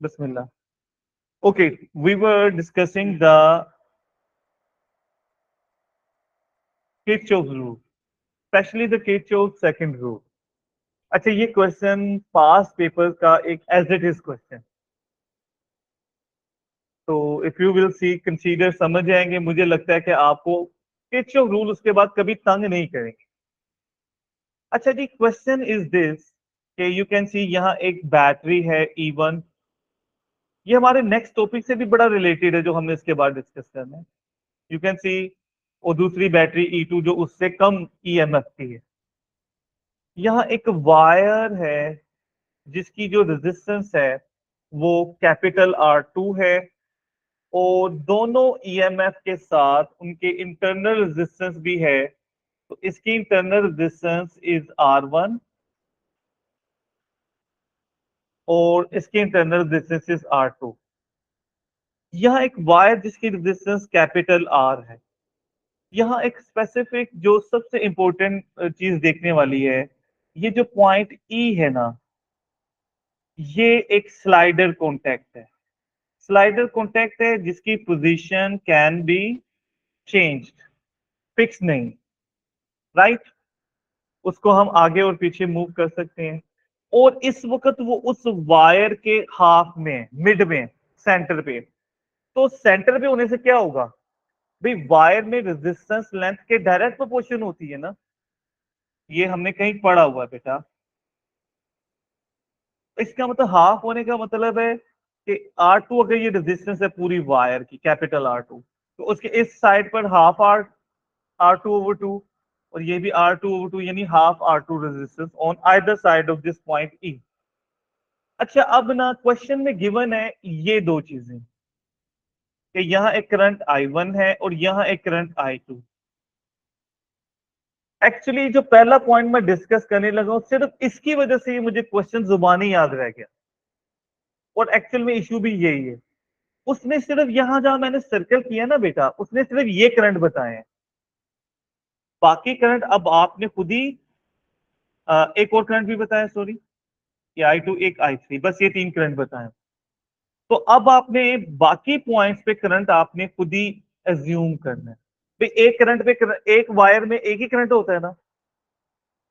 Bismillah. Okay, we were discussing the Kirchhoff's rule, especially the Kirchhoff's second rule. अच्छा, ये question पास paper का एक as it is question, तो if you will see consider समझ जाएंगे, मुझे लगता है कि आपको किरचॉफ रूल उसके बाद कभी तंग नहीं करेंगे। अच्छा जी, क्वेश्चन इज दिस कि यू कैन सी यहाँ एक बैटरी है E1, ये हमारे नेक्स्ट टॉपिक से भी बड़ा रिलेटेड है जो हमने इसके बाद डिस्कस करना है। यू कैन सी, और दूसरी बैटरी E2 जो उससे कम EMF की है। यहाँ एक वायर है जिसकी जो रेजिस्टेंस है वो कैपिटल R2 है, और दोनों EMF के साथ उनके इंटरनल रेजिस्टेंस भी है, तो इसकी इंटरनल रेजिस्टेंस इज R1 और इसकी इंटरनल रेजिस्टेंस इज R2। यहाँ एक वायर जिसकी रेजिस्टेंस कैपिटल R है। यहाँ एक स्पेसिफिक जो सबसे इंपॉर्टेंट चीज देखने वाली है, ये जो पॉइंट E है ना, ये एक स्लाइडर कॉन्टेक्ट है। स्लाइडर कॉन्टेक्ट है जिसकी position can be changed, fix नहीं, राइट। उसको हम आगे और पीछे मूव कर सकते हैं, और इस वक्त वो उस वायर के हाफ में, मिड में, सेंटर पे। तो सेंटर पे होने से क्या होगा भाई, वायर में रेजिस्टेंस लेंथ के डायरेक्ट प्रोपोर्शन होती है ना, ये हमने कहीं पढ़ा हुआ है बेटा। इसका मतलब हाफ होने का मतलब है कि R2, अगर ये रेजिस्टेंस है पूरी वायर की कैपिटल R2, तो उसके इस साइड पर हाफ R2/2, और ये भी R2/2, यानी half R2 resistance on either side of this point E। अच्छा, अब ना क्वेश्चन में गिवन है ये दो चीजें, कि यहाँ एक करंट I1 है और यहाँ एक करंट I2। एक्चुअली जो पहला पॉइंट मैं डिस्कस करने लगा हूं, सिर्फ इसकी वजह से ही मुझे क्वेश्चन जुबानी याद रह गया, और एक्चुअल में इशू भी यही है। उसने सिर्फ यहां जहां मैंने सर्कल किया ना बेटा, उसने सिर्फ ये करंट बताए हैं, बाकी करंट अब आपने खुद ही एक और करंट भी बताया, सॉरी, ये I2, एक I3, बस ये तीन करंट बताए। तो अब आपने बाकी पॉइंट्स पे करंट आपने खुद ही एज्यूम करना है। भाई एक करंट पे एक वायर में एक ही करंट होता है ना,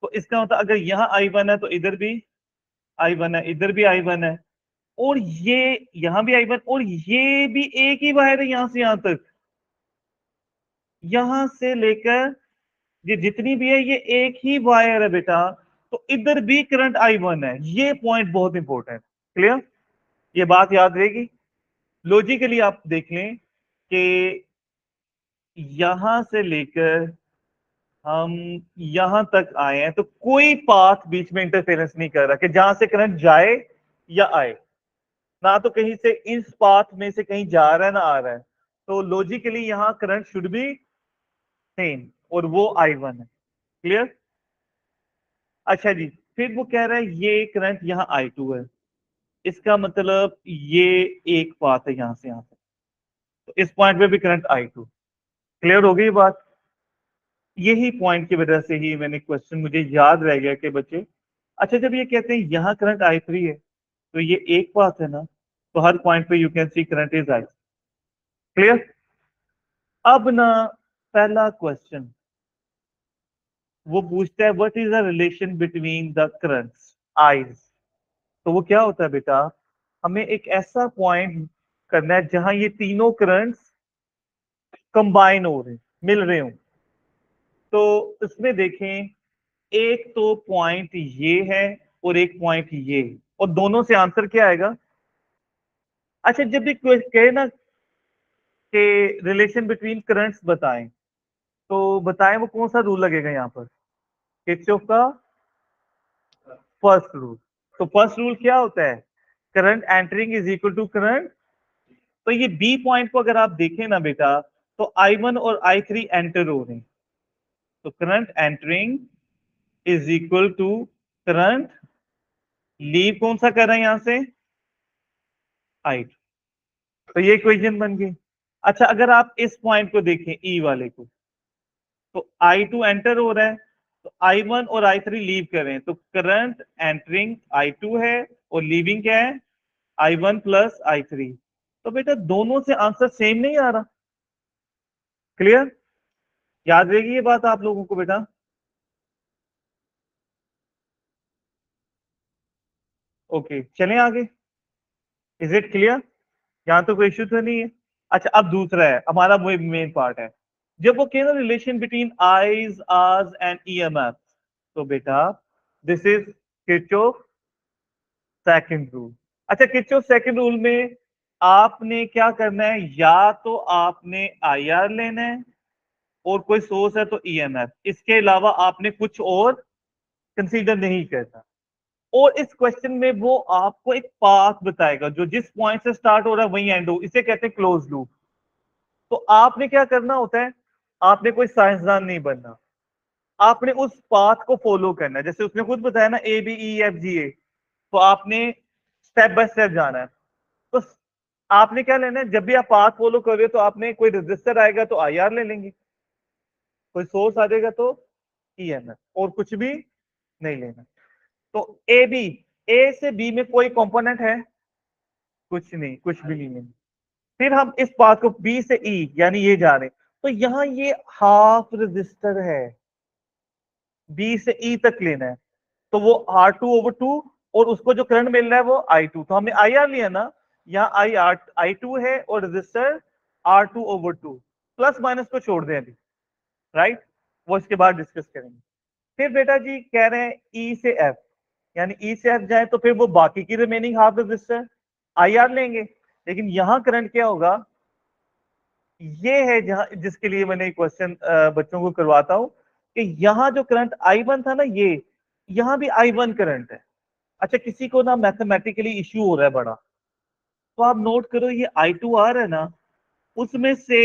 तो इसका मतलब अगर यहाँ I1 है तो इधर भी I1 है, इधर भी I1 है, और ये यहाँ भी I1, और ये भी एक ही वायर है यहां से यहां तक, यहां से लेकर ये जितनी भी है ये एक ही वायर है बेटा, तो इधर भी करंट I1 है। ये पॉइंट बहुत इंपॉर्टेंट, क्लियर, ये बात याद रहेगी। लॉजिकली आप देख लें कि यहां से लेकर हम यहां तक आए हैं, तो कोई पाथ बीच में इंटरफेरेंस नहीं कर रहा कि जहां से करंट जाए या आए, ना तो कहीं से इस पाथ में से कहीं जा रहा है ना आ रहा है। तो लॉजिकली यहां करंट शुड बी सेम, और वो I1 है, क्लियर। अच्छा जी, फिर वो कह रहा है ये करंट यहाँ I2 है, इसका मतलब ये एक पाथ है यहां से यहां से, तो इस पॉइंट पे भी करंट I2, क्लियर हो गई बात। यही पॉइंट की वजह से ही मैंने क्वेश्चन मुझे याद रह गया कि बच्चे, अच्छा जब ये कहते हैं यहाँ करंट I3 है, तो ये एक पाथ है ना, तो हर पॉइंट पे you can see current is I, clear. अब ना पहला क्वेश्चन वो पूछता है what is the relation between the currents eyes. तो वो क्या होता है बेटा, हमें एक ऐसा पॉइंट करना है जहां ये तीनों करंट्स कंबाइन हो रहे हैं, मिल रहे हो। तो इसमें देखें, एक तो पॉइंट ये है और एक पॉइंट ये, और दोनों से आंसर क्या आएगा। अच्छा, जब भी कहे ना कि रिलेशन बिटवीन करंट्स बताएं, तो बताएं वो कौन सा रूल लगेगा यहाँ पर, किरचॉफ का फर्स्ट रूल। तो फर्स्ट रूल क्या होता है, current entering is equal to current. तो ये बी पॉइंट को अगर आप देखें ना बेटा, तो I1 और I3 एंटर हो रहे हैं, तो current entering is equal to current leave कौन सा कर रहे हैं यहां से, I2। तो ये इक्वेशन बन गई। अच्छा, अगर आप इस पॉइंट को देखें ई वाले को, तो I2 एंटर हो रहा है, तो I1 और I3 लीव कर रहे हैं, तो करंट एंटरिंग I2 है और लीविंग क्या है I1 प्लस I3। तो बेटा दोनों से आंसर सेम नहीं आ रहा। क्लियर? याद रहेगी ये बात आप लोगों को बेटा? ओके, चलें आगे। Is it clear? यहाँ तो कोई इश्यू तो नहीं है। अच्छा, अब दूसरा है हमारा, वो मेन पार्ट है। जब वो कहना relation between I's R's and EMF, तो बेटा this is Kirchhoff second rule. अच्छा, किरचॉफ सेकंड रूल में आपने क्या करना है, या तो आपने आईआर लेना है और कोई सोर्स है तो ईएमएफ, इसके अलावा आपने कुछ और कंसीडर नहीं करना। और इस क्वेश्चन में वो आपको एक पाथ बताएगा जो जिस पॉइंट से स्टार्ट हो रहा है वही एंड हो, इसे कहते हैं क्लोज लूप। तो आपने क्या करना होता है, आपने कोई साइंसदान नहीं बनना, आपने उस पाथ को फॉलो करना है। जैसे उसने खुद बताया ना, ABEFGA, तो आपने स्टेप बाय स्टेप जाना है। तो आपने क्या लेना है, जब भी आप पाथ फॉलो कर रहे हो तो आपने कोई रजिस्टर आएगा तो आईआर ले लेंगे, कोई सोर्स आ जाएगा तो ईएमएफ, और कुछ भी नहीं लेना। तो ए से बी में कोई कंपोनेंट है? कुछ नहीं, कुछ भी नहीं है। फिर हम इस पाथ को बी से ई यानी ये जा रहे हैं, तो यहां ये हाफ रजिस्टर है, बी से ई तक लेना है। तो वो R2/2, और उसको जो करंट मिल रहा है वो I2। तो हमने IR लिया ना, यहाँ I2 है और रजिस्टर R2/2। प्लस माइनस को छोड़ दें अभी, राइट, वो इसके बाद डिस्कस करेंगे। फिर बेटा जी कह रहे हैं E से F, यानी E से F जाए तो फिर वो बाकी की रिमेनिंग हाफ रजिस्टर IR लेंगे। लेकिन यहां करंट क्या होगा, ये है जहां जिसके लिए मैंने क्वेश्चन बच्चों को करवाता हूं कि यहां जो करंट I1 था ना, ये यहां भी I1 करंट है। अच्छा, किसी को ना मैथमेटिकली इश्यू हो रहा है बड़ा, तो आप नोट करो, ये I2R है ना, उसमें से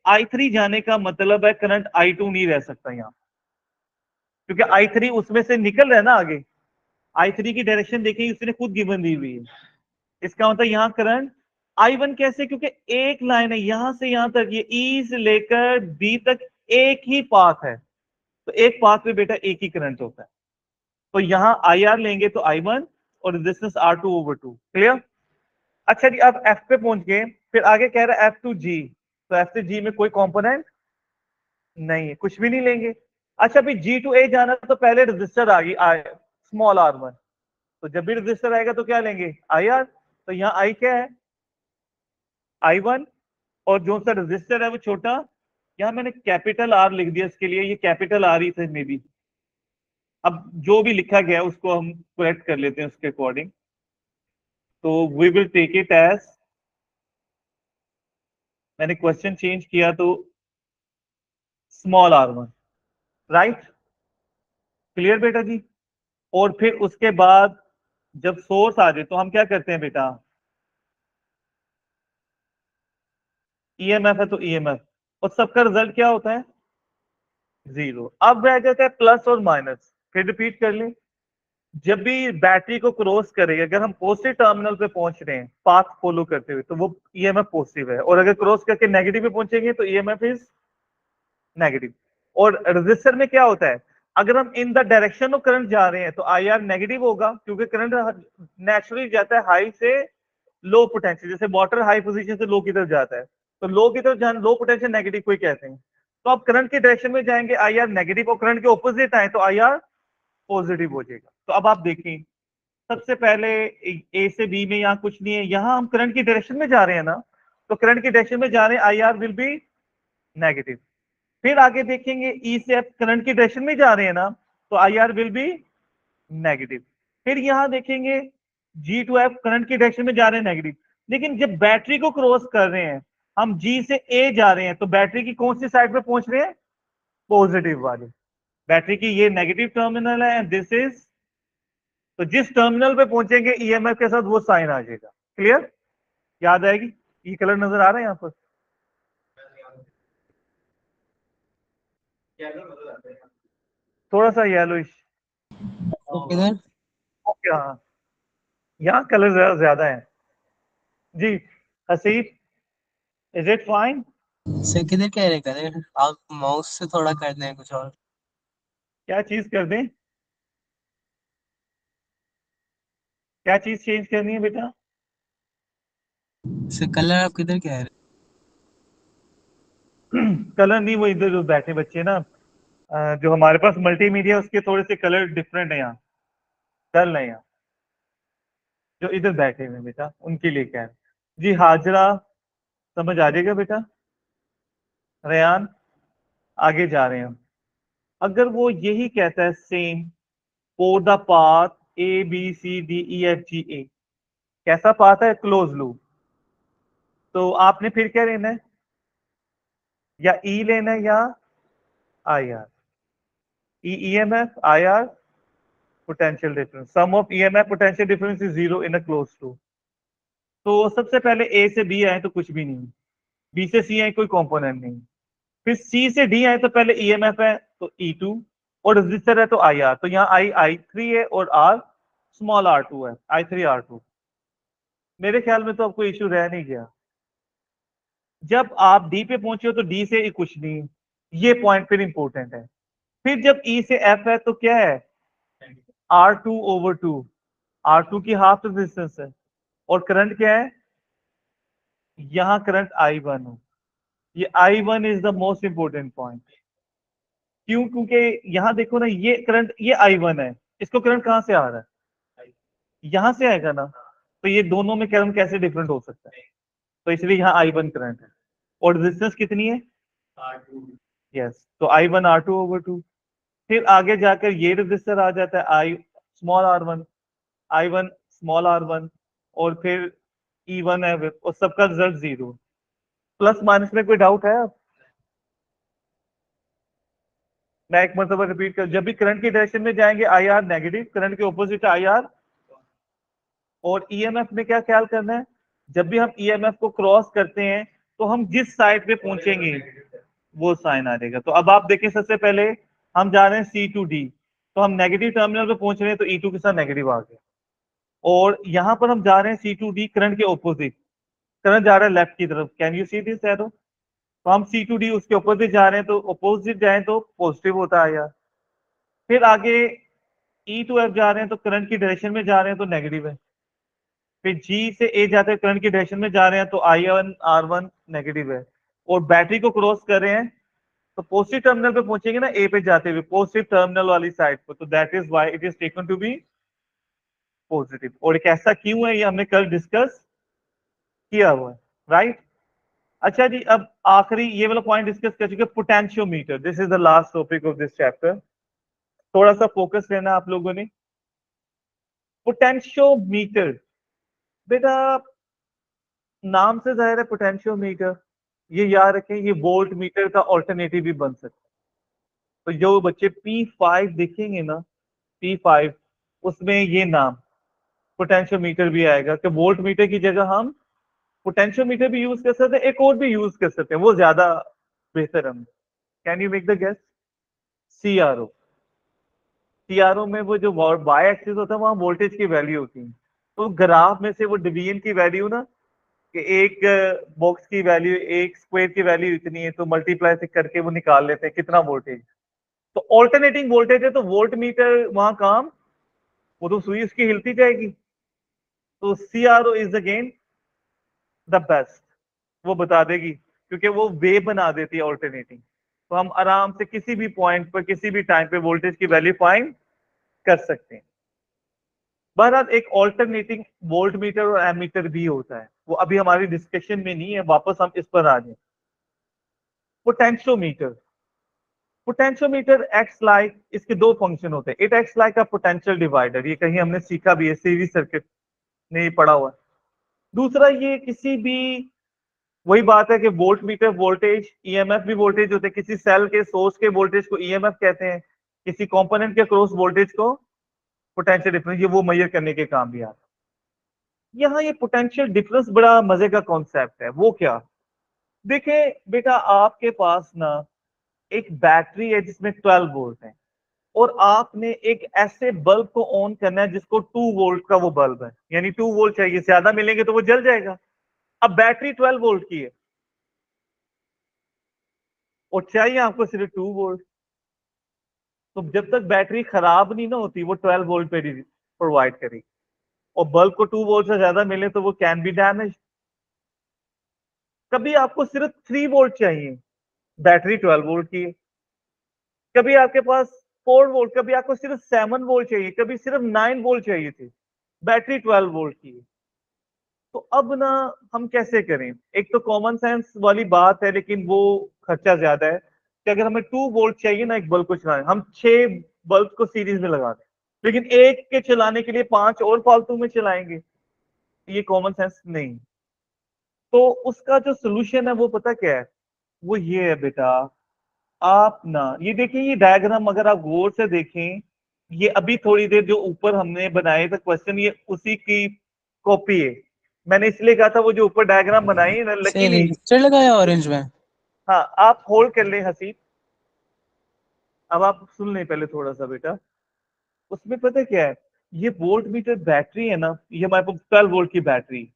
I3 जाने का मतलब है करंट I2 नहीं रह सकता यहाँ, क्योंकि I3 उसमें से निकल रहा है ना आगे। I3 की डायरेक्शन देखिए, उसने खुद गिवन दी हुई है। इसका मतलब यहाँ करंट I1 कैसे, क्योंकि एक लाइन है यहां से यहां तक, ये E से लेकर B तक एक ही पाथ है, तो एक पाथ पे बेटा एक ही करंट होता है। तो यहाँ IR लेंगे तो I1 और रेजिस्टेंस R2/2। क्लियर? अच्छा जी, अब F पे पहुंच गए, फिर आगे कह रहा है F2G। तो F2G में कोई कंपोनेंट नहीं है, कुछ भी नहीं लेंगे। अच्छा, अभी G2A जाना तो पहले रजिस्टर आ गई स्मॉल R1, तो जब भी रजिस्टर आएगा तो क्या लेंगे, IR। तो यहाँ I क्या है, I1, और जो सा रजिस्टर है वो छोटा, यहाँ मैंने कैपिटल R लिख दिया इसके लिए, ये कैपिटल R ही थे मे बी। अब जो भी लिखा गया है उसको हम करेक्ट कर लेते हैं उसके अकॉर्डिंग। तो we will take it as, मैंने क्वेश्चन चेंज किया तो स्मॉल R1, राइट। क्लियर बेटा जी? और फिर उसके बाद जब सोर्स आ जाए तो हम क्या करते हैं बेटा, ईएमएफ है तो ईएमएफ, और सबका रिजल्ट क्या होता है, जीरो। अब रह जाता है प्लस और माइनस। फिर रिपीट कर लें, जब भी बैटरी को क्रॉस करेगा, अगर हम पॉजिटिव टर्मिनल पे पहुंच रहे हैं पाथ फॉलो करते हुए, तो वो ईएमएफ पॉजिटिव है, और अगर क्रॉस करके नेगेटिव पे पहुंचेंगे तो ईएमएफ इज नेगेटिव। और रजिस्टर में क्या होता है, अगर हम in the direction of current जा रहे हैं तो आईआर नेगेटिव होगा, क्योंकि करंट नेचुरली जाता है हाई से लो पोटेंशियल, जैसे वाटर हाई पोजीशन से लो की तरफ जाता है, तो लो की तरफ जाना लो पोटेंशियल नेगेटिव कोई कहते हैं। तो आप करंट की डायरेक्शन में जाएंगे आईआर नेगेटिव, और करंट के ऑपोजिट आए तो आईआर पॉजिटिव हो जाएगा। तो अब आप देखें, सबसे पहले ए से बी में यहाँ कुछ नहीं है, यहाँ हम करंट की डायरेक्शन में जा रहे हैं ना, तो करंट की डायरेक्शन में जा रहे हैं आईआर विल बी नेगेटिव। फिर आगे देखेंगे ई से एफ करंट की डायरेक्शन में जा रहे हैं ना, तो आईआर विल बी नेगेटिव। फिर यहां देखेंगे G2F करंट की डायरेक्शन में जा रहे हैं नेगेटिव, लेकिन जब बैटरी को क्रॉस कर रहे हैं, हम G से A जा रहे हैं, तो बैटरी की कौन सी साइड पे पहुंच रहे हैं, पॉजिटिव वाले। बैटरी की ये नेगेटिव टर्मिनल है एंड दिस इज, तो जिस टर्मिनल पे पहुंचेंगे ईएमएफ के साथ वो साइन आ जाएगा। क्लियर? याद आएगी? ये कलर नजर आ रहा है यहाँ पर, थोड़ा सा येलोइश। किधर? ओके, हाँ, यहाँ कलर ज्यादा है जी। Haseeb, is it fine? से किधर कह रहे कलर? आप माउस से थोड़ा कर दें कुछ और। क्या चीज कर दें, क्या चीज चेंज करनी है बेटा? से कलर आप किधर कह रहे कलर नहीं, वो इधर जो बैठे बच्चे ना, जो हमारे पास मल्टीमीडिया उसके थोड़े से कलर डिफरेंट है यहाँ, डल है यहाँ, जो इधर बैठे हुए हैं बेटा उनके लिए कह रहे हैं। जी हाजरा, समझ आ जाएगा बेटा। रेयान, आगे जा रहे हैं हम। अगर वो यही कहता है same for the path A B C D E F G A, कैसा पाथ है? Close loop. तो आपने फिर क्या लेना है? या ई लेना है या I R. E EMF, I R potential difference, sum of EMF potential difference is zero in a close loop. तो सबसे पहले ए से बी आए तो कुछ भी नहीं, बी से सी आए कोई कंपोनेंट नहीं, फिर सी से डी आए तो पहले ईएमएफ है तो ई2, और रेजिस्टर है तो आई आर। तो यहाँ आई3 है और आर स्मॉल r2 है, I3R2। मेरे ख्याल में तो आपको इश्यू रह नहीं गया। जब आप डी पे पहुंचे हो तो डी से कुछ नहीं, ये पॉइंट फिर इंपॉर्टेंट है। फिर जब ई से एफ है तो क्या है? R2/2, R2 की हाफ रेजिस्टेंस है, और करंट क्या है? यहाँ करंट I1 हो। ये I1 is the most important point. क्यों? क्योंकि यहाँ देखो ना, ये करंट, ये I1 है, इसको करंट कहाँ से आ रहा है? यहाँ से आएगा ना। तो ये दोनों में करंट कैसे डिफरेंट हो सकता है? तो इसलिए यहाँ I1 करंट है, और रेजिस्टेंस कितनी है? यस, तो I1/2। फिर आगे जाकर ये रजिस्टर आ जाता है आई small r1, I1 small r1, और फिर E1 है, और सबका रिजल्ट जीरो। प्लस माइनस में कोई डाउट है? अब मैं एक मरतबा रिपीट कर, जब भी करंट की डायरेक्शन में जाएंगे आई आर नेगेटिव, करंट के ऑपोजिट आई आर। और ईएमएफ में क्या ख्याल करना है? जब भी हम ईएमएफ को क्रॉस करते हैं तो हम जिस साइड पे पहुंचेंगे वो साइन आ जाएगा। तो अब आप देखें, सबसे पहले हम जा रहे हैं C to D, तो हम नेगेटिव टर्मिनल पे पहुंच रहे हैं तो E2 के साथ नेगेटिव आ गया। और यहाँ पर हम जा रहे हैं C to D, करंट के ऑपोजिट, करंट जा रहा है लेफ्ट की तरफ। Can you see this arrow? तो हम C to D उसके ऑपोजिट जा रहे हैं, तो ऑपोजिट जाए तो पॉजिटिव होता है यार। फिर आगे E to F जा रहे हैं तो करंट की डायरेक्शन में जा रहे हैं तो नेगेटिव है। फिर G से A जाते हैं, करंट की डायरेक्शन में जा रहे हैं तो I1/R1 नेगेटिव है। और बैटरी को क्रॉस कर रहे हैं तो पॉजिटिव टर्मिनल पे पहुंचेंगे ना, ए पे जाते हुए पॉजिटिव टर्मिनल वाली साइड पर, तो that is why it is taken to be positive. और एक ऐसा क्यों है ये हमने कल डिस्कस किया हुआ है, राइट? अच्छा जी, अब आखिरी ये वाला पॉइंट डिस्कस कर चुके, potentiometer. This is the last topic of this chapter. थोड़ा सा फोकस लेना आप लोगों ने। पोटेंशियोमीटर, बेटा नाम से जाहिर है पोटेंशियोमीटर, ये याद रखें, ये वोल्ट मीटर का ऑल्टरनेटिव भी बन सकता है। तो जो बच्चे P5 देखेंगे ना, P5, उसमें ये नाम पोटेंशियोमीटर भी आएगा, कि वोल्ट मीटर की जगह हम पोटेंशियोमीटर भी यूज कर सकते हैं, एक और भी यूज कर सकते हैं, वो ज्यादा बेहतर हम। Can you make the guess? CRO। CRO में वो जो वाई एक्सिस होता है वहां वोल्टेज की वैल्यू होती है। तो ग्राफ में से वो डिवीजन की वैल्यू ना, कि एक बॉक्स की वैल्यू, एक स्क्वायर की वैल्यू इतनी है, तो मल्टीप्लाई से करके वो निकाल लेते हैं कितना वोल्टेज। तो ऑल्टरनेटिंग वोल्टेज है तो वोल्ट मीटर वहां काम, वो तो सुई उसकी हिलती जाएगी। तो CRO is again the best, वो बता देगी, क्योंकि वो वे बना देती है ऑल्टरनेटिंग। तो हम आराम से किसी भी पॉइंट पर किसी भी टाइम पे वोल्टेज की वैल्यू फाइंड कर सकते हैं। बहरहाल एक ऑल्टरनेटिंग वोल्ट मीटर और एमीटर भी होता है, वो अभी हमारी डिस्कशन में नहीं है, वापस हम इस पर आ जाए। पोटेंशियोमीटर, पोटेंशियोमीटर एक्ट्स लाइक, इसके दो फंक्शन होते हैं। It acts like a potential divider, ये कहीं हमने सीखा भी है, सीरीज सर्किट नहीं पढ़ा हुआ है। दूसरा, ये किसी भी, वही बात है कि वोल्ट मीटर वोल्टेज, ईएमएफ भी वोल्टेज होते हैं, किसी सेल के सोर्स के वोल्टेज को ईएमएफ कहते हैं, किसी कंपोनेंट के क्रॉस वोल्टेज को पोटेंशियल डिफरेंस, ये वो मेजर करने के काम भी आता है। यहाँ ये पोटेंशियल डिफरेंस बड़ा मजे का कॉन्सेप्ट है। वो क्या? देखें बेटा, आपके पास ना एक बैटरी है जिसमें 12 वोल्ट है, और आपने एक ऐसे बल्ब को ऑन करना है जिसको 2 वोल्ट का वो बल्ब है, यानी 2 वोल्ट चाहिए, ज्यादा मिलेंगे तो वो जल जाएगा। अब बैटरी 12 वोल्ट की है और चाहिए आपको सिर्फ 2 वोल्ट। तो जब तक बैटरी खराब नहीं ना होती, वो 12 वोल्ट पे प्रोवाइड करेगी। और बल्ब को 2 वोल्ट से ज्यादा मिले तो वो कैन बी डैमेज। कभी आपको सिर्फ 3 वोल्ट चाहिए, बैटरी 12 वोल्ट की है। कभी आपके पास 4 वोल्ट, कभी आपको सिर्फ 7 वोल्ट चाहिए, कभी सिर्फ 9 वोल्ट चाहिए थी, बैटरी 12 वोल्ट की है। तो अब ना हम कैसे करें? एक तो कॉमन सेंस वाली बात है, लेकिन वो खर्चा ज्यादा है कि अगर हमें 2 वोल्ट चाहिए ना एक बल्ब को चलाने, हम 6 बल्ब को सीरीज में लगा दें, लेकिन एक के चलाने के लिए 5 और फालतू में चलाएंगे, ये कॉमन सेंस नहीं। तो उसका जो सोल्यूशन है वो पता क्या है? वो ये है बेटा, आप ना ये देखिए, ये डायग्राम अगर आप गौर से देखें, ये अभी थोड़ी देर जो ऊपर हमने बनाए थे क्वेश्चन, ये उसी की कॉपी है। मैंने इसलिए कहा था वो जो ऊपर डायग्राम बनाई है ना, से लकीली। रेजिस्टर लगाया ऑरेंज में। हाँ, आप होल्ड कर लें हसीब, अब आप सुन लें पहले थोड़ा सा बेटा। उसमें पता क्या है, ये वोल्ट मीटर बैटरी है ना, ये हमारे पास 12 वोल्ट की बैटरी।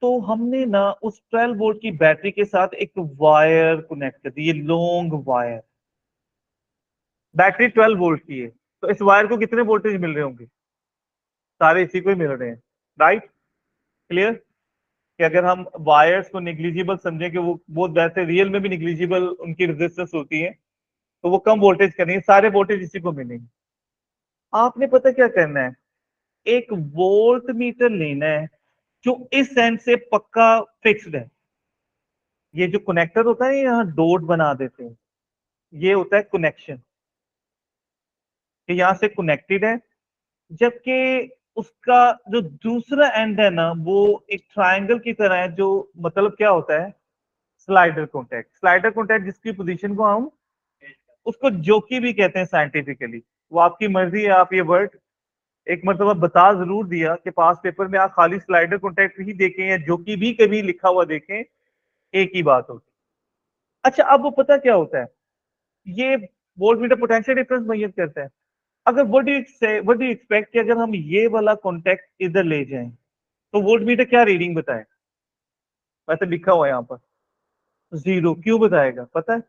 तो हमने ना उस 12 वोल्ट की बैटरी के साथ एक वायर कनेक्ट कर दी, ये लॉन्ग वायर। बैटरी 12 वोल्ट की है, तो इस वायर को कितने वोल्टेज मिल रहे होंगे? सारे इसी को ही मिल रहे हैं, राइट? क्लियर? कि अगर हम वायर्स को निग्लिजिबल समझें कि वो वैसे रियल में भी निग्लिजिबल उनकी रेजिस्टेंस होती है, तो वो कम वोल्टेज करेंगे, सारे वोल्टेज इसी को मिलेंगे। आपने पता क्या करना है, एक वोल्ट मीटर लेना है जो इस एंड से पक्का फिक्स्ड है। ये जो कनेक्टर होता है, यहाँ डॉट बना देते हैं, ये होता है कनेक्शन, कि यहाँ से कनेक्टेड है। जबकि उसका जो दूसरा एंड है ना, वो एक ट्रायंगल की तरह है, जो मतलब क्या होता है, स्लाइडर कॉन्टैक्ट। स्लाइडर कॉन्टैक्ट जिसकी पोजीशन को हम उसको जोकी भी कहते हैं साइंटिफिकली, वो आपकी मर्जी है। आप ये वर्ड एक मतलब बता जरूर दिया कि पास पेपर में आप खाली स्लाइडर कॉन्टैक्ट ही देखें या जोकी भी कभी लिखा हुआ देखें, एक ही बात होती। अच्छा, अब वो पता क्या होता है, ये वोल्टमीटर पोटेंशियल डिफरेंस मेजर करता है। अगर व्हाट डू यू एक्सपेक्ट कि अगर हम ये वाला कॉन्टैक्ट इधर ले जाएं, तो वोल्टमीटर क्या रीडिंग बताए? वैसे लिखा हुआ है यहाँ पर 0। क्यों बताएगा पता है?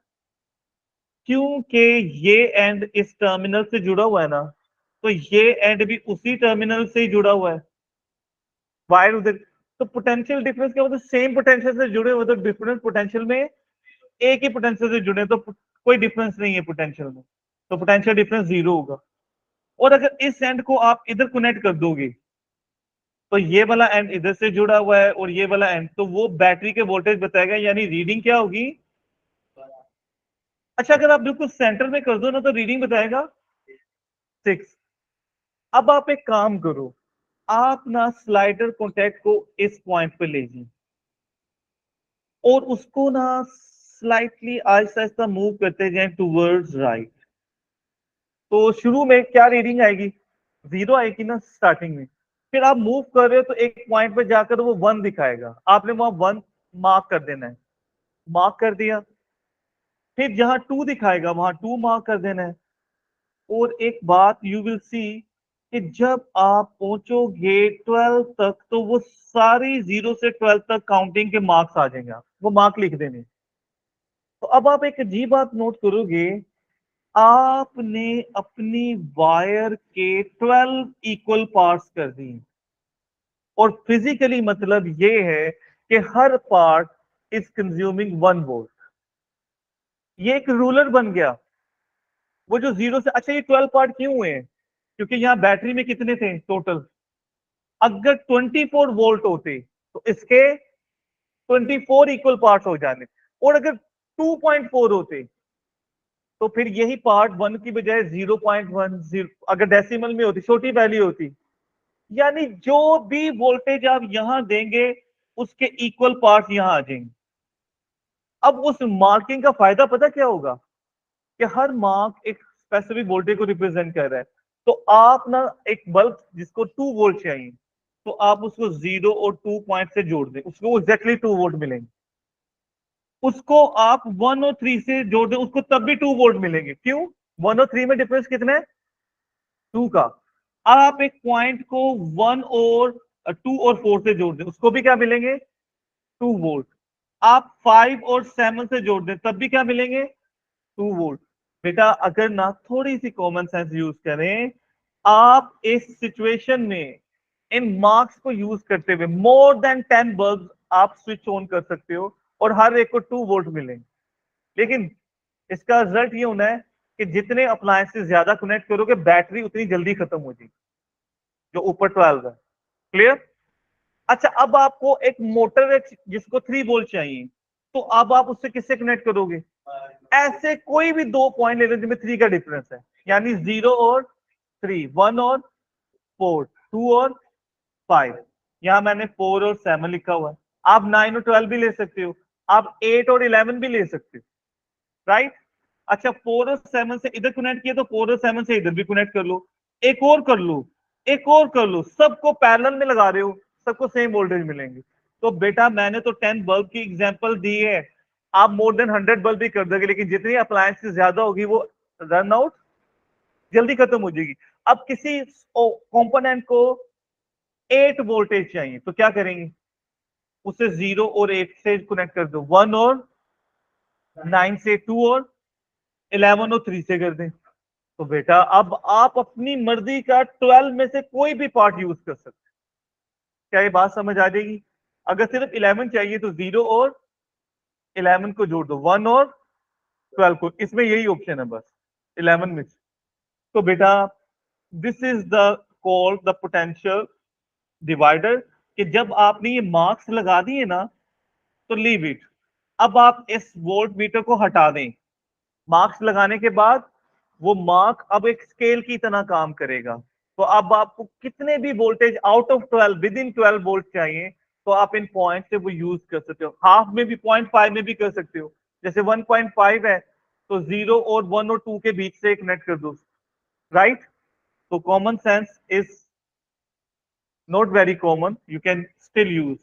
क्योंकि ये एंड इस टर्मिनल से जुड़ा हुआ है ना, तो ये एंड भी उसी टर्मिनल से ही जुड़ा हुआ है, वायर उधर। तो पोटेंशियल डिफरेंस क्या होता है? सेम पोटेंशियल से जुड़े हुए तो डिफरेंट पोटेंशियल में एक ही पोटेंशियल से जुड़े, तो कोई डिफरेंस नहीं है पोटेंशियल में, तो पोटेंशियल डिफरेंस 0 होगा। और अगर इस एंड को आप इधर कनेक्ट कर दोगे, तो ये वाला एंड इधर से जुड़ा हुआ है और ये वाला एंड, तो वो बैटरी के वोल्टेज बताएगा, यानी रीडिंग क्या होगी? अच्छा, अगर आप बिल्कुल सेंटर में कर दो ना, तो रीडिंग बताएगा 6। अब आप एक काम करो, आप ना स्लाइडर कॉन्टैक्ट को इस पॉइंट पे ले जाइए और उसको ना स्लाइटली आहिस्ता आहिस्ता मूव करते जाएं टूवर्ड्स राइट। तो शुरू में क्या रीडिंग आएगी? 0 आएगी ना स्टार्टिंग में। फिर आप मूव कर रहे हो तो एक पॉइंट पे जाकर वो 1 दिखाएगा, आपने वहां 1 मार्क कर देना है। मार्क कर दिया, फिर जहां 2 दिखाएगा वहां 2 मार्क कर देना है। और एक बात यू विल सी, कि जब आप पहुंचोगे 12 तक, तो वो सारी 0 से 12 तक काउंटिंग के मार्क्स आ जाएंगे, वो मार्क लिख देने। तो अब आप एक अजीब बात नोट करोगे, आपने अपनी वायर के 12 इक्वल पार्ट्स कर दिए, और फिजिकली मतलब ये है कि हर पार्ट इज कंज्यूमिंग 1 वोल्ट। ये एक रूलर बन गया। वो जो 0 से, अच्छा ये 12 पार्ट क्यों हुए हैं? क्योंकि यहां बैटरी में कितने थे टोटल? अगर 24 वोल्ट होते तो इसके 24 इक्वल पार्ट हो जाने, और अगर 2.4 होते तो फिर यही पार्ट 1 की बजाय 0.10, अगर डेसिमल में होती, छोटी वैल्यू होती, यानी जो भी वोल्टेज आप यहां देंगे उसके इक्वल पार्ट यहां आ जाएंगे। अब उस मार्किंग का फायदा पता क्या होगा, कि हर मार्क एक स्पेसिफिक वोल्टेज को रिप्रेजेंट कर रहा है। तो आप ना एक बल्ब जिसको 2 वोल्ट चाहिए, तो आप उसको 0 और 2 पॉइंट से जोड़ दें, उसको एग्जैक्टली 2 वोल्ट मिलेंगे। उसको आप 1 और 3 से जोड़ दें, उसको तब भी 2 वोल्ट मिलेंगे। क्यों? 1 और 3 में डिफरेंस कितना है? 2 का। आप एक पॉइंट को 1 और 2 और 4 से जोड़ दें, उसको भी क्या मिलेंगे? 2 वोल्ट। आप 5 और 7 से जोड़ दें, तब भी क्या मिलेंगे? 2 वोल्ट। बेटा अगर ना थोड़ी सी कॉमन सेंस यूज करें, आप इस सिचुएशन में इन मार्क्स को यूज करते हुए मोर देन 10 बल्ब आप स्विच ऑन कर सकते हो और हर एक को 2 वोल्ट मिलेंगे। लेकिन इसका रिजल्ट ये होना है कि जितने अप्लायंसेस ज्यादा कनेक्ट करोगे बैटरी उतनी जल्दी खत्म हो जाएगी, जो ऊपर 12 है। क्लियर? अच्छा, अब आपको एक मोटर है जिसको 3 वोल्ट चाहिए, तो अब आप उससे किससे कनेक्ट करोगे? ऐसे कोई भी 2 पॉइंट ले लो जिनमें 3 का डिफरेंस है, यानी 0 और 3, 1 और 4, 2 और 5। यहां मैंने 4 और 7 लिखा हुआ है। आप 9 और 12 भी ले सकते हो, आप 8 और 11 भी ले सकते हो, राइट? अच्छा, 4 और 7 से इधर कनेक्ट किया तो 4 और 7 से इधर भी कनेक्ट कर लो, एक और कर लो, एक और कर लो, सबको पैरेलल में लगा रहे हो, सबको सेम वोल्टेज मिलेंगे। तो बेटा मैंने तो 10 बल्ब की एग्जांपल दी है, आप मोर देन 100 बल्ब भी कर दोगे, लेकिन जितनी अप्लायंसेस ज्यादा होगी वो रन आउट जल्दी खत्म हो जाएगी। अब किसी कंपोनेंट को 8 वोल्टेज चाहिए तो क्या करेंगे? उसे 0 और 8 से कनेक्ट कर दो, 1 और 9 से, 2 और 11 और 3 से कर दें। तो बेटा अब आप अपनी मर्जी का 12 में से कोई भी पार्ट यूज कर सकते हैं। क्या ये बात समझ आ जाएगी? अगर सिर्फ 11 चाहिए तो 0 और 11 को जोड़ दो, 1 और 12 को, इसमें यही ऑप्शन है बस 11 में। तो बेटा this is the called the potential divider, कि जब आपने ये मार्क्स लगा दिए ना तो लीव इट। अब आप इस वोल्ट मीटर को हटा दें, मार्क्स लगाने के बाद वो मार्क अब एक स्केल की तरह काम करेगा। तो अब आपको कितने भी voltage out of 12 with in 12 volt चाहिए तो आप इन पॉइंट से वो यूज कर सकते हो। हाफ में भी 0.5 में भी कर सकते हो, जैसे 1.5 है तो 0 और 1 और 2 के बीच से कनेक्ट कर दो, राइट? तो common sense is not very common, you can still use.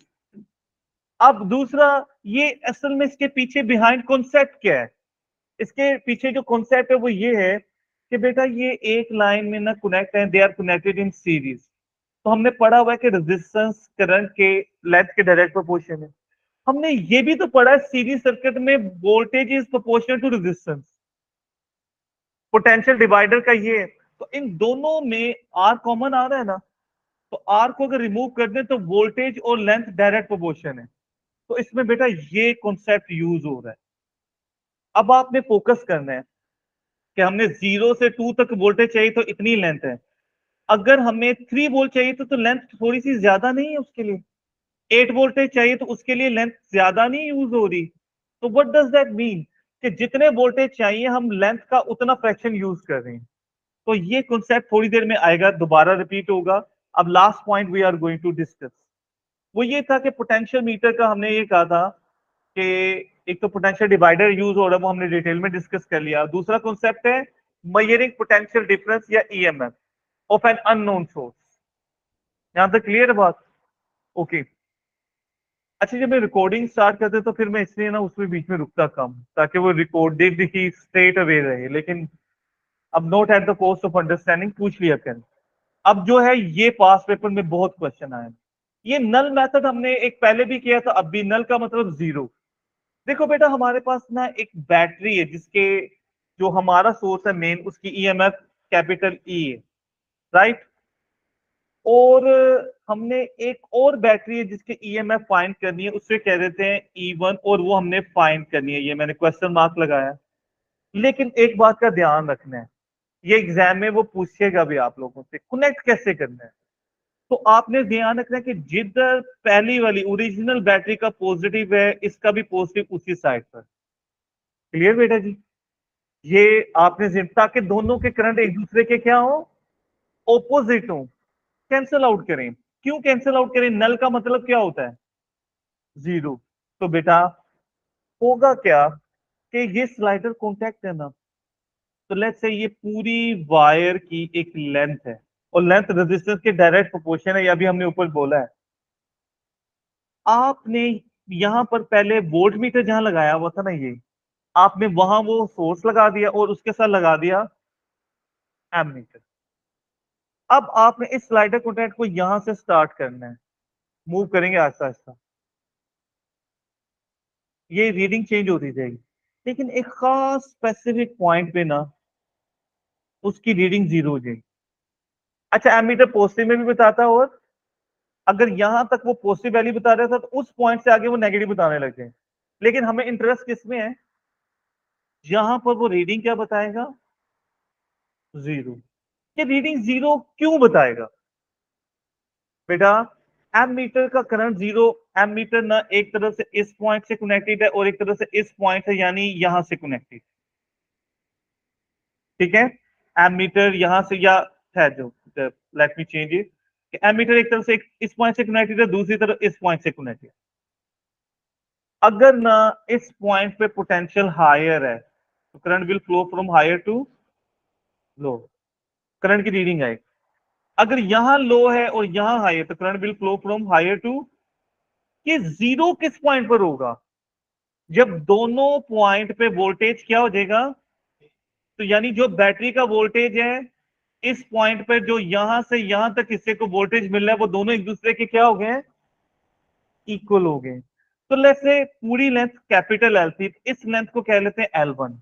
अब दूसरा, ये असल में इसके पीछे बिहाइंड कॉन्सेप्ट क्या है? इसके पीछे जो कॉन्सेप्ट है वो ये है कि बेटा ये एक लाइन में ना कनेक्ट है, they are connected in series. तो हमने पढ़ा हुआ है कि रेजिस्टेंस करंट के लेंथ के डायरेक्ट प्रोपोर्शन है। हमने ये भी तो पढ़ा है सीरीज सर्किट में voltage is proportional to resistance. Potential divider का ये है। तो इन दोनों में आर कॉमन आ रहा है ना, तो आर को अगर रिमूव कर दें तो वोल्टेज और लेंथ डायरेक्ट प्रोपोर्शन है। तो इसमें बेटा ये कॉन्सेप्ट यूज हो रहा है। अब आपने फोकस करना है कि हमने 0 से 2 तक वोल्टेज चाहिए तो इतनी लेंथ है, अगर हमें 3 वोल्ट चाहिए तो लेंथ थोड़ी सी ज्यादा नहीं है उसके लिए, 8 वोल्टेज चाहिए तो उसके लिए लेंथ ज्यादा नहीं यूज हो रही। तो व्हाट डज दैट मीन कि जितने वोल्टेज चाहिए हम लेंथ का उतना फ्रैक्शन यूज कर रहे हैं। तो ये कॉन्सेप्ट थोड़ी देर में आएगा, दोबारा रिपीट होगा। अब last point we are going to discuss वो ये था कि पोटेंशियल मीटर का हमने ये कहा था कि एक तो पोटेंशियल डिवाइडर यूज हो रहा है, वो हमने डिटेल में डिस्कस कर लिया। दूसरा कॉन्सेप्ट है मेजरिंग पोटेंशियल डिफरेंस या EMF of an unknown source. यहां तक क्लियर बात? ओके। अच्छा, जब मैं रिकॉर्डिंग स्टार्ट करते तो फिर मैं इसलिए ना उसमें बीच में रुकता कम, ताकि वो रिकॉर्डेड ही स्ट्रेट अवे रहे। लेकिन अब note at the cost of understanding पूछ लिया करें। अब जो है ये पास पेपर में बहुत क्वेश्चन आए। ये नल मेथड हमने एक पहले भी किया था, अब भी। नल का मतलब जीरो। देखो बेटा हमारे पास ना एक बैटरी है जिसके जो हमारा सोर्स है मेन, उसकी ईएमएफ कैपिटल ई है, राइट? और हमने एक और बैटरी है जिसके ईएमएफ फाइंड करनी है, उससे कह देते हैं ई1, और वो हमने फाइंड करनी है। ये मैंने क्वेश्चन मार्क लगाया। लेकिन एक बात का ध्यान रखना है, ये एग्जाम में वो पूछेगा भी आप लोगों से कनेक्ट कैसे करना है। तो आपने ध्यान रखना है कि जिधर पहली वाली ओरिजिनल बैटरी का पॉजिटिव है, इसका भी पॉजिटिव उसी साइड पर। क्लियर बेटा जी? ये आपने ताकि दोनों के करंट एक दूसरे के क्या हो, ओपोजिट हो, कैंसिल आउट करें। क्यों कैंसिल आउट करें? नल का मतलब क्या होता है? जीरो। तो बेटा होगा क्या कि ये स्लाइडर कॉन्टैक्ट है ना, तो लेट्स से ये पूरी वायर की एक लेंथ है, और लेंथ रेजिस्टेंस के डायरेक्ट प्रोपोर्शन है, या भी हमने ऊपर बोला है। आपने यहां पर पहले वोल्ट मीटर जहां लगाया हुआ था ना, ये आपने वहां वो सोर्स लगा दिया और उसके साथ लगा दिया एमीटर। अब आपने इस स्लाइडर कॉन्टैक्ट को यहां से स्टार्ट करना है, मूव करेंगे आहिस्ता आहिस्ता, ये रीडिंग चेंज होती जाएगी। लेकिन एक खास स्पेसिफिक पॉइंट पे ना उसकी रीडिंग जीरो हो जाएगी। अच्छा, एमीटर पॉजिटिव में भी बताता है और अगर यहां तक वो पॉजिटिव वैल्यू बता रहा था तो उस पॉइंट से आगे वो नेगेटिव बताने लग जाए। लेकिन हमें इंटरेस्ट किसमें है, जहां पर वो रीडिंग क्या बताएगा, जीरो। ये रीडिंग जीरो क्यों बताएगा बेटा, एमीटर का करंट जीरो, एमीटर ना एक तरफ से इस पॉइंट से कनेक्टेड है और एक तरफ से इस पॉइंट से यानी यहां से कनेक्टेड, ठीक है। एमीटर यहां से या है जो, let me change it, ammeter एक तरफ से इस पॉइंट से कनेक्टेड है, दूसरी तरफ इस पॉइंट से कनेक्टेड। अगर ना इस पॉइंट पे पोटेंशियल हायर है तो current will flow from higher to low, current की रीडिंग आएगी। अगर यहां लो है और यहां हाई है तो current will flow from higher to, ये जीरो किस पॉइंट पर होगा, जब दोनों पॉइंट पे वोल्टेज क्या हो जाएगा, तो यानी जो बैटरी का वोल्टेज है इस पॉइंट पे जो यहां से यहां तक हिस्से को वोल्टेज मिल रहा है वो दोनों एक दूसरे के क्या हो गए, इक्वल हो गए। तो लेट्स से पूरी लेंथ कैपिटल एल थी, इस लेंथ को कह लेते हैं L1।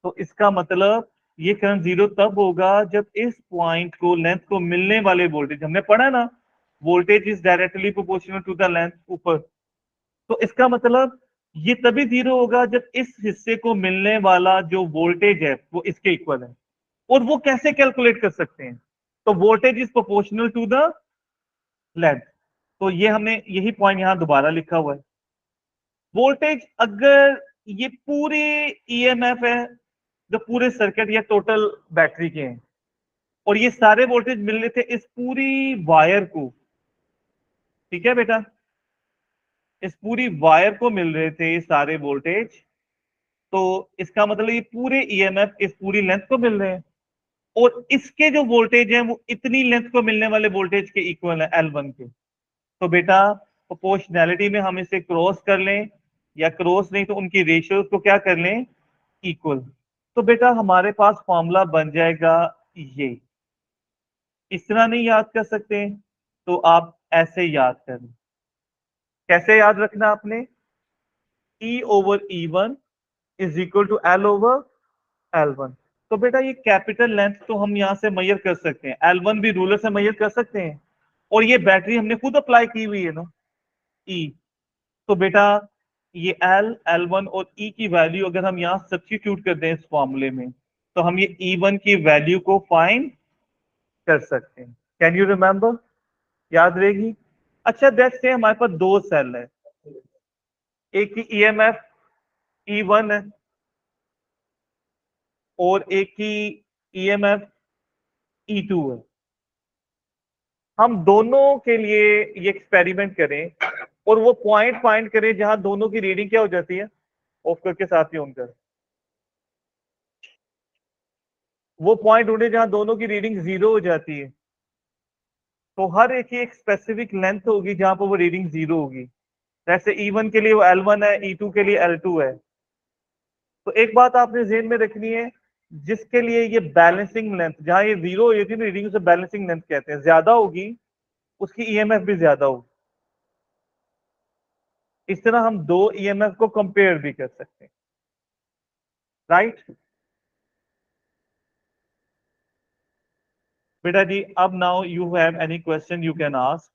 तो इसका मतलब ये करंट जीरो तब होगा जब इस पॉइंट को लेंथ को मिलने वाले वोल्टेज, हमने पढ़ा ना voltage is directly proportional to the length ऊपर, तो इसका मतलब ये तभी जीरो होगा जब इस हिस्से को मिलने वाला जो वोल्टेज है वो इसके इक्वल है। और वो कैसे कैलकुलेट कर सकते हैं, तो voltage is proportional to the length. तो ये हमने यही पॉइंट यहां दोबारा लिखा हुआ है। वोल्टेज अगर ये पूरे ईएमएफ है जो पूरे सर्किट या टोटल बैटरी के हैं और ये सारे वोल्टेज मिल रहे थे इस पूरी वायर को, ठीक है बेटा, इस पूरी वायर को मिल रहे थे ये सारे वोल्टेज, तो इसका मतलब ये पूरे ईएमएफ इस पूरी लेंथ को मिल रहे हैं और इसके जो वोल्टेज हैं वो इतनी लेंथ को मिलने वाले वोल्टेज के इक्वल है L1 के। तो बेटा प्रोपोर्शनैलिटी में हम इसे क्रॉस कर लें या क्रॉस नहीं तो उनकी रेशियोज को क्या कर लें, इक्वल। तो बेटा हमारे पास फॉर्मूला बन जाएगा ये, इस तरह नहीं याद कर सकते तो आप ऐसे याद करें। कैसे याद रखना आपने, E over E1 is equal to L over L1। तो बेटा ये कैपिटल लेंथ तो हम यहां से मेजर कर सकते हैं, L1 भी रूलर से मेजर कर सकते हैं और ये बैटरी हमने खुद अप्लाई की हुई है ना, E। तो बेटा ये L1 और E की वैल्यू अगर हम यहाँ सब्स्टिट्यूट कर दें इस फॉर्मूले में तो हम ये E1 की वैल्यू को फाइंड कर सकते हैं। कैन यू रिमेंबर, याद रहेगी। अच्छा दैट्स से हमारे पास दो सेल है, एक की ईएमएफ E1 है और एक की ईएमएफ E2 है। हम दोनों के लिए ये एक्सपेरिमेंट करें और वो पॉइंट फाइंड करें जहां दोनों की रीडिंग क्या हो जाती है, ऑफ करके साथ ही ऑन कर, वो पॉइंट ढूंढे जहां दोनों की रीडिंग जीरो हो जाती है। तो हर एक की एक स्पेसिफिक लेंथ होगी जहां पर वो रीडिंग जीरो होगी। जैसे E1 के लिए वो L1 है, E2 के लिए L2 है। तो एक बात आपने जेहन में रखनी है, जिसके लिए ये बैलेंसिंग लेंथ जहां ये जीरो हो जाती है रीडिंग से बैलेंसिंग लेंथ कहते हैं, ज्यादा होगी उसकी ईएमएफ भी ज्यादा होगी। इस तरह हम दो ईएमएफ को कंपेयर भी कर सकते हैं, राइट। बेटा जी अब now you have any question you can ask.